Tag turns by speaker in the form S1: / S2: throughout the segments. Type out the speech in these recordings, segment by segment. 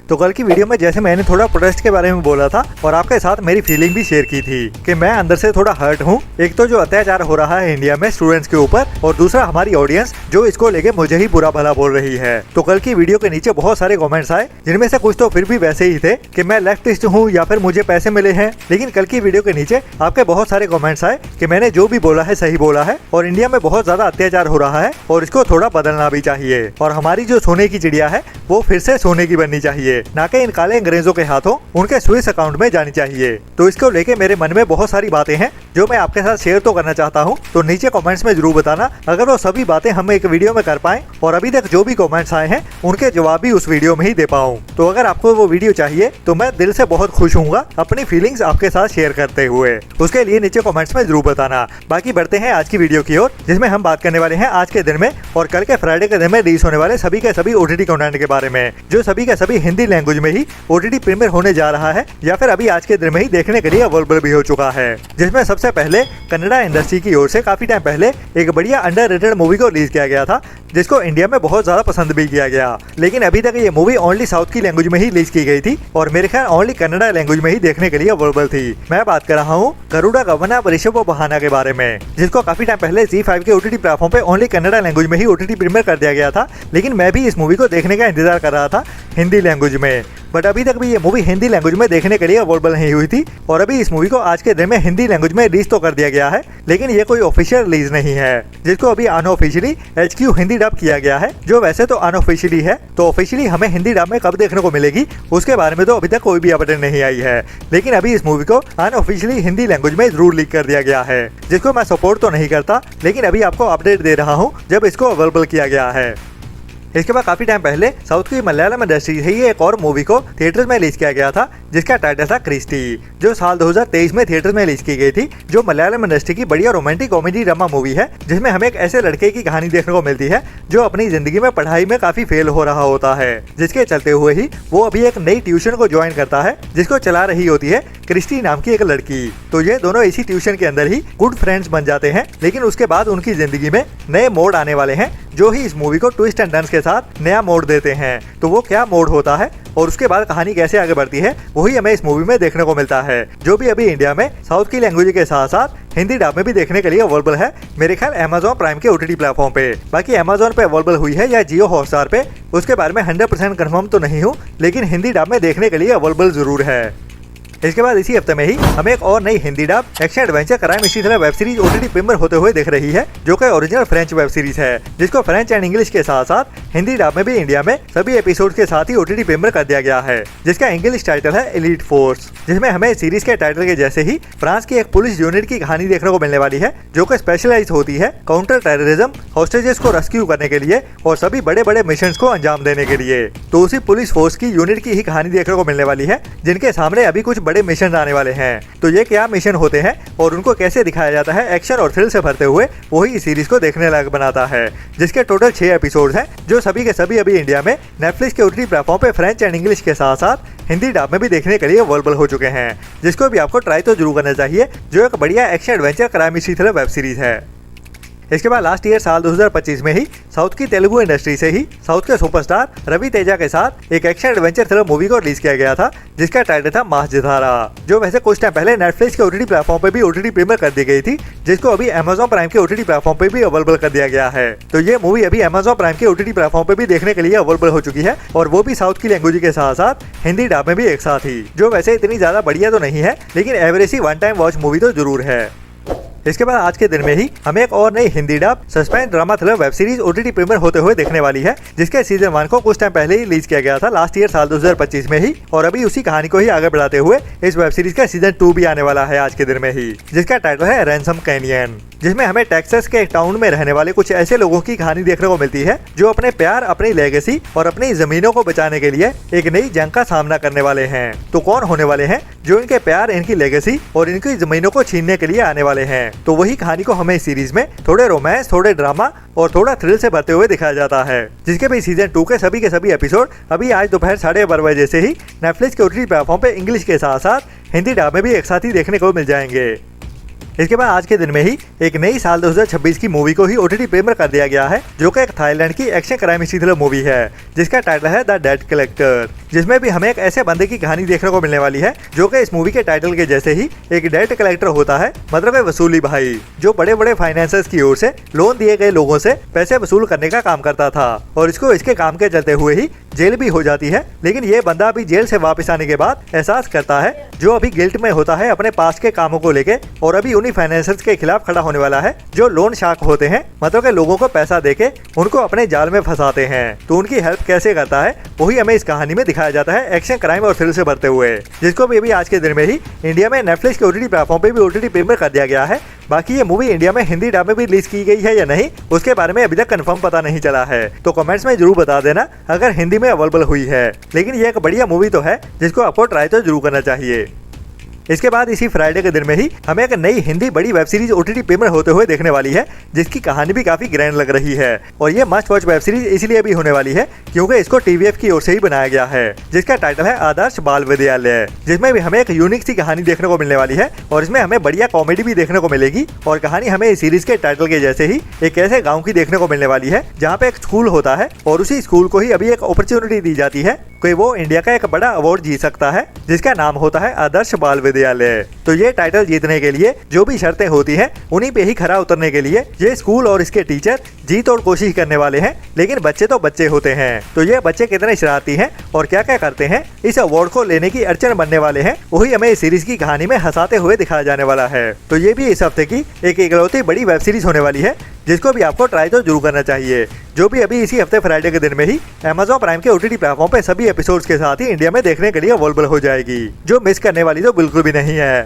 S1: तो कल की वीडियो में जैसे मैंने थोड़ा प्रोटेस्ट के बारे में बोला था और आपके साथ मेरी फीलिंग भी शेयर की थी कि मैं अंदर से थोड़ा हर्ट हूँ। एक तो जो अत्याचार हो रहा है इंडिया में स्टूडेंट्स के ऊपर, और दूसरा हमारी ऑडियंस जो इसको लेके मुझे ही बुरा भला बोल रही है। तो कल की वीडियो के नीचे बहुत सारे कमेंट्स आए, जिनमें से कुछ तो फिर भी वैसे ही थे कि मैं लेफ्टिस्ट हूँ या फिर मुझे पैसे मिले हैं। लेकिन कल की वीडियो के नीचे आपके बहुत सारे कमेंट्स आए कि मैंने जो भी बोला है सही बोला है और इंडिया में बहुत ज्यादा अत्याचार हो रहा है और इसको थोड़ा बदलना भी चाहिए, और हमारी जो सोने की चिड़िया है वो फिर से सोने की बननी चाहिए, ना कि इन काले अंग्रेजों के हाथों उनके स्विस अकाउंट में जानी चाहिए। तो इसको लेके मेरे मन में बहुत सारी बातें हैं जो मैं आपके साथ शेयर तो करना चाहता हूँ। तो नीचे कमेंट्स में जरूर बताना अगर वो सभी बातें हम एक वीडियो में कर पाए और अभी तक जो भी कमेंट्स आए हैं उनके जवाब भी उस वीडियो में ही दे पाऊँ। तो अगर आपको वो वीडियो चाहिए तो मैं दिल से बहुत खुश हूँ अपनी फीलिंग्स आपके साथ शेयर करते हुए। उसके लिए नीचे कमेंट्स में जरूर बताना। बाकी बढ़ते हैं आज की वीडियो की ओर, जिसमें हम बात करने वाले हैं आज के दिन में और कल के फ्राइडे के दिन में रिलीज होने वाले सभी के सभी ओटीटी कंटेंट के बारे में, जो सभी के सभी हिंदी लैंग्वेज में ही ओटीटी प्रीमियर होने जा रहा है या फिर अभी आज के दिन में ही देखने के लिए अवेलेबल भी हो चुका है। जिसमें सबसे पहले कन्नड़ा इंडस्ट्री की ओर से काफी टाइम पहले एक बढ़िया अंडररेटेड मूवी को रिलीज किया गया था, जिसको इंडिया में बहुत ज्यादा पसंद भी किया गया। लेकिन अभी तक ये मूवी ओनली साउथ की लैंग्वेज में ही रिलीज की गई थी और मेरे ख्याल ओनली कन्नड़ा लैंग्वेज में ही देखने के लिए अवेलेबल थी। मैं बात कर रहा हूँ गरुड़ा गवना ऋषभ बहाना के बारे में, जिसको काफी टाइम पहले ZEE5 के ओटीटी प्लेटफॉर्म पे ओनली कन्नड़ा लैंग्वेज में ही ओटीटी प्रीमियर कर दिया गया था। लेकिन मैं भी इस मूवी को देखने का इंतजार कर रहा था हिंदी लैंग्वेज में, बट अभी तक भी ये मूवी हिंदी लैंग्वेज में देखने के लिए अवेलेबल नहीं हुई थी। और अभी इस मूवी को आज के दिन में हिंदी लैंग्वेज में रिलीज तो कर दिया गया है, लेकिन ये कोई ऑफिशियल रिलीज नहीं है, जिसको अभी अनऑफिशियली HQ हिंदी डब किया गया है, जो वैसे तो अनऑफिशियली है। तो ऑफिशियली हमें हिंदी डब में कब देखने को मिलेगी उसके बारे में तो अभी तक कोई भी अपडेट नहीं आई है। लेकिन अभी इस मूवी को अनऑफिशियली हिंदी लैंग्वेज में जरूर लीक कर दिया गया है, जिसको मैं सपोर्ट तो नहीं करता, लेकिन अभी आपको अपडेट दे रहा हूँ जब इसको अवेलेबल किया गया है। इसके बाद काफी टाइम पहले साउथ की मलयालम इंडस्ट्री से ही एक और मूवी को थिएटर्स में रिलीज किया गया था, जिसका टाइटल था क्रिस्टी, जो साल 2023 में थिएटर्स में रिलीज की गई थी। जो मलयालम इंडस्ट्री की बढ़िया रोमांटिक कॉमेडी ड्रामा मूवी है, जिसमें हमें एक ऐसे लड़के की कहानी देखने को मिलती है जो अपनी जिंदगी में पढ़ाई में काफी फेल हो रहा होता है, जिसके चलते हुए ही वो अभी एक नई ट्यूशन को ज्वाइन करता है, जिसको चला रही होती है क्रिस्टी नाम की एक लड़की। तो ये दोनों इसी ट्यूशन के अंदर ही गुड फ्रेंड्स बन जाते हैं। लेकिन उसके बाद उनकी जिंदगी में नए मोड़ आने वाले हैं, जो ही इस मूवी को ट्विस्ट एंड टर्न्स के साथ नया मोड़ देते हैं। तो वो क्या मोड़ होता है और उसके बाद कहानी कैसे आगे बढ़ती है, वही हमें इस मूवी में देखने को मिलता है, जो भी अभी इंडिया में साउथ की लैंग्वेज के साथ साथ हिंदी डब में भी देखने के लिए अवेलेबल है। मेरे ख्याल Amazon प्राइम के ओटीटी प्लेटफॉर्म पे। बाकी Amazon पे अवेलेबल हुई है या जियो हॉटस्टार पे, उसके बारे में 100% कंफर्म तो नहीं हूँ, लेकिन हिंदी डब में देखने के लिए अवेलेबल जरूर है। इसके बाद इसी हफ्ते में ही हमें एक और नई Hindi dub action adventure crime इसी तरह वेब सीरीज ओटीटी प्रीमियर होते हुए दिख रही है, जो कि ओरिजिनल फ्रेंच वेब सीरीज है, जिसको फ्रेंच एंड इंग्लिश के साथ साथ हिंदी डब में भी इंडिया में सभी एपिसोड के साथ ही ओटीटी प्रीमियर कर दिया गया है, जिसका इंग्लिश टाइटल है एलीट फोर्स। जिसमें हमें सीरीज के टाइटल के जैसे ही फ्रांस की एक पुलिस यूनिट की कहानी देखने को मिलने वाली है, जो कि स्पेशलाइज होती है काउंटर टेररिज्म, हॉस्टेजेस को रेस्क्यू करने के लिए और सभी बड़े बड़े मिशन को अंजाम देने के लिए। तो उसी पुलिस फोर्स की यूनिट की ही कहानी देखने को मिलने वाली है, जिनके सामने अभी कुछ बड़े मिशन आने वाले हैं। तो ये क्या मिशन होते हैं और उनको कैसे दिखाया जाता है एक्शन और थ्रिल से भरते हुए, वही इस सीरीज को देखने लायक बनाता है, जिसके टोटल 6 एपिसोड हैं, जो सभी के सभी अभी इंडिया में नेटफ्लिक्स के ओटीटी प्लेटफॉर्म पे फ्रेंच एंड इंग्लिश के साथ साथ हिंदी डब में भी देखने के लिए अवेलेबल हो चुके हैं, जिसको भी आपको ट्राई तो जरूर करना चाहिए, जो एक बढ़िया एक्शन एडवेंचर क्राइम इसी तरह वेब सीरीज है। इसके बाद लास्ट ईयर साल 2025 में ही साउथ की तेलुगु इंडस्ट्री से ही साउथ के सुपरस्टार रवि तेजा के साथ एक एक्शन एडवेंचर थ्रिलर मूवी को रिलीज किया गया था, जिसका टाइटल था महाजधारा, जो वैसे कुछ टाइम पहले नेटफ्लिक्स के ओटीटी प्लेटफॉर्म पे भी ओटीटी प्रीमियर कर दी गई थी, जिसको अभी Amazon प्राइम के ओटीटी प्लेटफॉर्म पे भी अवेलेबल कर दिया गया है। तो ये मूवी अभी Amazon प्राइम के ओटीटी प्लेटफॉर्म पे भी देखने के लिए अवेलेबल हो चुकी है, और वो भी साउथ की लैंग्वेज के साथ साथ हिंदी डब में भी एक साथ ही, जो वैसे इतनी ज्यादा बढ़िया तो नहीं है, लेकिन एवरेज ही वन टाइम वॉच मूवी तो जरूर है। इसके बाद आज के दिन में ही हमें एक और नई Hindi dub suspense drama thriller web series OTT premiere होते हुए देखने वाली है, जिसके सीजन 1 को कुछ टाइम पहले ही रिलीज किया गया था लास्ट ईयर साल 2025 में ही, और अभी उसी कहानी को ही आगे बढ़ाते हुए इस वेब सीरीज का सीजन 2 भी आने वाला है आज के दिन में ही, जिसका टाइटल है रैंसम कैनियन, जिसमें हमें टेक्सास के एक टाउन में रहने वाले कुछ ऐसे लोगों की कहानी देखने को मिलती है, जो अपने प्यार, अपनी लेगेसी और अपनी जमीनों को बचाने के लिए एक नई जंग का सामना करने वाले हैं। तो कौन होने वाले हैं जो इनके प्यार, इनकी लेगेसी और इनकी जमीनों को छीनने के लिए आने वाले हैं? तो वही कहानी को हमें इस सीरीज में थोड़े रोमांस, थोड़े ड्रामा और थोड़ा थ्रिल से भरते हुए दिखाया जाता है, जिसके भी सीजन 2 के सभी एपिसोड अभी आज दोपहर 12:30 बजे से ही नेटफ्लिक्स के ओटीटी प्लेटफॉर्म पे इंग्लिश के साथ साथ हिंदी डब में भी एक साथ ही देखने को मिल जाएंगे। इसके बाद आज के दिन में ही एक नई साल 2026 की मूवी को ही OTT प्रीमियर कर दिया गया है, जो कि एक थाईलैंड की एक्शन क्राइम थ्रिलर मूवी है जिसका टाइटल है द डेट कलेक्टर, जिसमें भी हमें एक ऐसे बंदे की कहानी देखने को मिलने वाली है जो कि इस मूवी के टाइटल के जैसे ही एक डेट कलेक्टर होता है, मतलब वसूली भाई, जो बड़े बड़े फाइनेंसर्स की ओर से लोन दिए गए लोगों से पैसे वसूल करने का काम करता था और इसको इसके काम के चलते हुए ही जेल भी हो जाती है। लेकिन ये बंदा अभी जेल से वापस आने के बाद एहसास करता है जो अभी गिल्ट में होता है अपने पास के कामों को लेके और अभी उन्हीं फाइनेंसर्स के खिलाफ खड़ा होने वाला है जो लोन शार्क होते हैं, मतलब के लोगों को पैसा देके उनको अपने जाल में फंसाते हैं। तो उनकी हेल्प कैसे करता है वही हमें इस कहानी में दिखाया जाता है, एक्शन क्राइम और थ्रिल से भरते हुए, जिसको भी अभी आज के दिन में ही इंडिया में नेटफ्लिक्स के OTT प्लेटफॉर्म पे भी OTT प्रीमियर कर दिया गया है। बाकी ये मूवी इंडिया में हिंदी डब में भी रिलीज की गई है या नहीं उसके बारे में अभी तक कंफर्म पता नहीं चला है, तो कमेंट्स में जरूर बता देना अगर हिंदी में अवेलेबल हुई है। लेकिन ये एक बढ़िया मूवी तो है जिसको आपको ट्राई तो जरूर करना चाहिए। इसके बाद इसी फ्राइडे के दिन में ही हमें एक नई हिंदी बड़ी वेब सीरीज OTT प्रीमियर होते हुए देखने वाली है, जिसकी कहानी भी काफी ग्रैंड लग रही है और ये मस्ट वॉच वेब सीरीज इसलिए भी होने वाली है क्योंकि इसको TVF की ओर से ही बनाया गया है, जिसका टाइटल है आदर्श बाल विद्यालय, जिसमें भी हमें एक यूनिक सी कहानी देखने को मिलने वाली है और इसमें हमें बढ़िया कॉमेडी भी देखने को मिलेगी। और कहानी हमें इस सीरीज के टाइटल के जैसे ही एक ऐसे गाँव की देखने को मिलने वाली है जहाँ पे एक स्कूल होता है और उसी स्कूल को ही अभी एक अपॉर्चुनिटी दी जाती है कि वो इंडिया का एक बड़ा अवार्ड जीत सकता है जिसका नाम होता है आदर्श बाल विद्यालय। तो ये टाइटल जीतने के लिए जो भी शर्तें होती हैं उन्हीं पे ही खरा उतरने के लिए ये स्कूल और इसके टीचर जी तोड़ कोशिश करने वाले हैं। लेकिन बच्चे तो बच्चे होते हैं, तो ये बच्चे कितने शरारती हैं और क्या क्या करते हैं इस अवार्ड को लेने की अड़चन बनने वाले हैं वही हमें इस सीरीज की कहानी में हंसाते हुए दिखाया जाने वाला है। तो ये भी इस हफ्ते की एक इकलौती बड़ी वेब सीरीज होने वाली है जिसको भी आपको ट्राई तो जरूर करना चाहिए, जो भी अभी इसी हफ्ते फ्राइडे के दिन में ही Amazon प्राइम के OTT प्लेटफॉर्म पे सभी एपिसोड्स के साथ ही इंडिया में देखने के लिए अवेलेबल हो जाएगी, जो मिस करने वाली तो बिल्कुल भी नहीं है।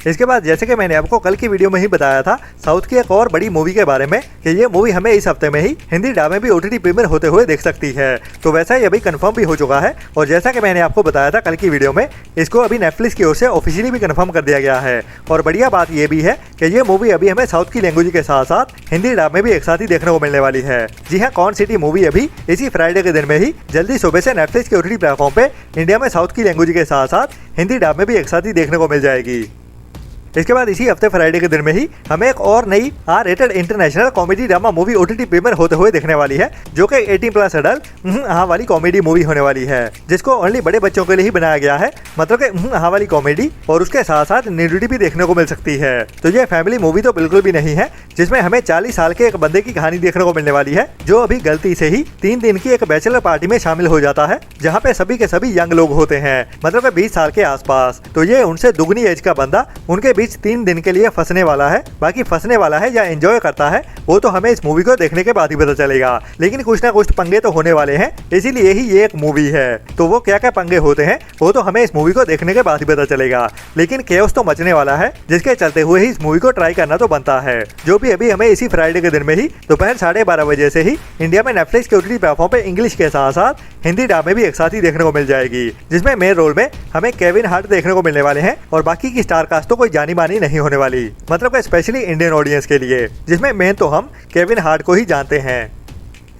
S1: इसके बाद जैसे कि मैंने आपको कल की वीडियो में ही बताया था साउथ की एक और बड़ी मूवी के बारे में कि ये मूवी हमें इस हफ्ते में ही हिंदी डब में भी OTT प्रीमियर होते हुए देख सकती है, तो वैसा ही अभी कंफर्म भी हो चुका है। और जैसा कि मैंने आपको बताया था कल की वीडियो में, इसको अभी नेटफ्लिक्स की ओर से ऑफिशियली भी कंफर्म कर दिया गया है। और बढ़िया बात ये भी है कि ये मूवी अभी हमें साउथ की लैंग्वेज के साथ साथ हिंदी डब में भी एक साथ ही देखने को मिलने वाली है। जी हाँ, कौन सिटी मूवी अभी इसी फ्राइडे के दिन में ही जल्दी सुबह से नेटफ्लिक्स के OTT प्लेटफॉर्म पे इंडिया में साउथ की लैंग्वेज के साथ साथ हिंदी डब में भी एक साथ ही देखने को मिल जाएगी। इसके बाद इसी हफ्ते फ्राइडे के दिन में ही हमें एक और नई R rated international comedy drama movie OTT premiere होते हुए देखने वाली है, जो कि 18+ अडल्ट हाँ वाली कॉमेडी मूवी होने वाली है, जिसको ओनली बड़े बच्चों के लिए ही बनाया गया है, मतलब कि हाँ वाली कॉमेडी और उसके साथ साथ न्यूडिटी भी देखने को मिल सकती है। तो ये फैमिली मूवी तो बिल्कुल भी नहीं है, जिसमें हमें 40 साल के एक बंदे की कहानी देखने को मिलने वाली है जो अभी गलती से ही 3 दिन की एक बैचलर पार्टी में शामिल हो जाता है, जहाँ पे सभी के सभी यंग लोग होते हैं, मतलब 20 साल के आसपास। तो ये उनसे दुगनी एज का बंदा उनके बीच 3 दिन के लिए फंसने वाला है। बाकी फंसने वाला है या एंजॉय करता है वो तो हमें इस मूवी को देखने के बाद ही पता चलेगा, लेकिन कुछ ना कुछ पंगे तो होने वाले हैं, इसीलिए ही ये एक मूवी है। तो वो क्या क्या पंगे होते हैं वो तो हमें इस मूवी को देखने के बाद ही पता चलेगा, लेकिन केओस तो मचने वाला है, जिसके चलते हुए ही इस मूवी को ट्राई करना तो बनता है। जो भी अभी हमें इसी फ्राइडे के दिन में ही दोपहर 12:30 बजे से ही इंडिया में नेटफ्लिक्स के OTT प्लेटफॉर्म पे इंग्लिश के साथ साथ हिंदी डब में भी एक साथ ही देखने को मिल जाएगी, जिसमें मेन रोल में हमें केविन हार्ट देखने को मिलने वाले हैं और बाकी की स्टार कास्ट तो कोई जानी मानी नहीं होने वाली, मतलब स्पेशली इंडियन ऑडियंस के लिए, जिसमें मेन तो हम केविन हार्ट को ही जानते हैं।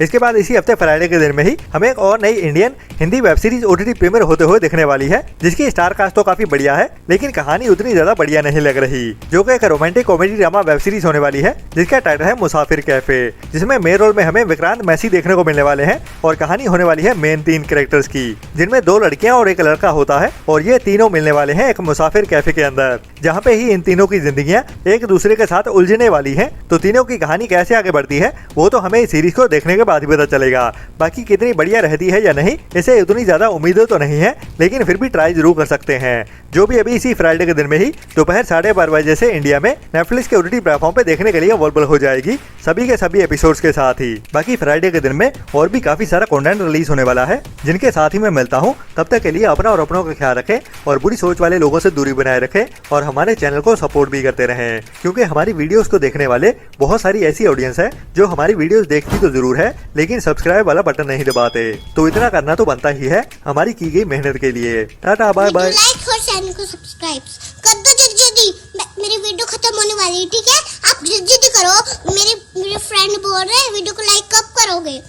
S1: इसके बाद इसी हफ्ते फ्राइडे के दिन में ही हमें एक और नई Indian Hindi web series OTT premiere होते हुए देखने वाली है, जिसकी स्टार कास्ट तो काफी बढ़िया है, लेकिन कहानी उतनी ज्यादा बढ़िया नहीं लग रही, जो कि एक romantic comedy drama web series होने वाली है, जिसका टाइटल है मुसाफिर कैफे, जिसमें मेन रोल में हमें विक्रांत मैसी देखने को मिलने वाले हैं। और कहानी होने वाली है मेन 3 कैरेक्टर्स की, जिनमें 2 लड़कियां और 1 लड़का होता है, और ये तीनों मिलने वाले हैं एक मुसाफिर कैफे के अंदर, जहाँ पे ही इन तीनों की जिंदगियां एक दूसरे के साथ उलझने वाली है। तो तीनों की कहानी कैसे आगे बढ़ती है वो तो हमें इस सीरीज को देखने के बाद ही पता चलेगा। बाकी कितनी बढ़िया रहती है या नहीं, इसे उतनी ज्यादा उम्मीदें तो नहीं है, लेकिन फिर भी ट्राई जरूर कर सकते हैं। जो भी अभी इसी फ्राइडे के दिन में ही दोपहर 12:30 बजे से इंडिया में नेटफ्लिक्स के OTT प्लेटफॉर्म पे देखने के लिए अवेलेबल हो जाएगी, सभी के सभी एपिसोड्स के साथ ही। बाकी फ्राइडे के दिन में और भी काफी सारा कंटेंट रिलीज होने वाला है, जिनके साथ ही मैं मिलता हूँ। तब तक के लिए अपना और अपनों का ख्याल रखें और बुरी सोच वाले लोगों से दूरी बनाए रखें और हमारे चैनल को सपोर्ट भी करते रहें, क्योंकि हमारी वीडियोस को देखने वाले बहुत सारी ऐसी ऑडियंस है जो हमारी वीडियोस देखती तो जरूर है, लेकिन सब्सक्राइब वाला बटन नहीं दबाते। तो इतना करना तो बनता ही है हमारी की गई मेहनत के लिए। Tata bye bye.
S2: लाइक और चैनल को सब्सक्राइब कर दो जल्दी, मेरी वीडियो खत्म होने वाली है, ठीक है? आप जल्दी करो, मेरे फ्रेंड बोल रहे हैं वीडियो को लाइक कब करोगे?